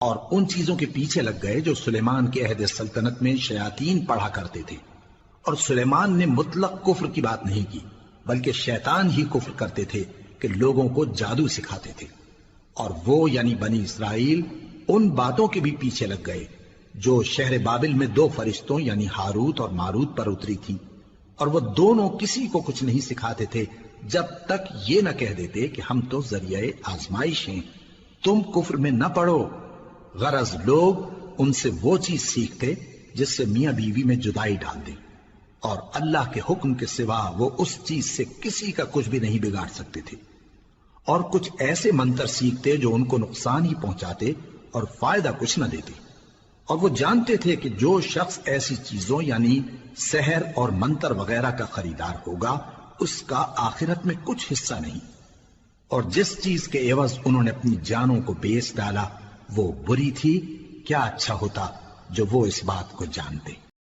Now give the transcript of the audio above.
اور ان چیزوں کے پیچھے لگ گئے جو سلیمان کے عہد سلطنت میں شیاطین پڑھا کرتے تھے، اور سلیمان نے مطلق کفر کی بات نہیں کی، بلکہ شیطان ہی کفر کرتے تھے کہ لوگوں کو جادو سکھاتے تھے۔ اور وہ یعنی بنی اسرائیل ان باتوں کے بھی پیچھے لگ گئے جو شہر بابل میں 2 فرشتوں یعنی ہاروت اور ماروت پر اتری تھی، اور وہ دونوں کسی کو کچھ نہیں سکھاتے تھے جب تک یہ نہ کہہ دیتے کہ ہم تو ذریعہ آزمائش ہیں، تم کفر میں نہ پڑو۔ غرض لوگ ان سے وہ چیز سیکھتے جس سے میاں بیوی میں جدائی ڈال دیں، اور اللہ کے حکم کے سوا وہ اس چیز سے کسی کا کچھ بھی نہیں بگاڑ سکتے تھے، اور کچھ ایسے منتر سیکھتے جو ان کو نقصان ہی پہنچاتے اور فائدہ کچھ نہ دیتے۔ اور وہ جانتے تھے کہ جو شخص ایسی چیزوں یعنی سحر اور منتر وغیرہ کا خریدار ہوگا اس کا آخرت میں کچھ حصہ نہیں، اور جس چیز کے عوض انہوں نے اپنی جانوں کو بیچ ڈالا وہ بری تھی، کیا اچھا ہوتا جو وہ اس بات کو جانتے۔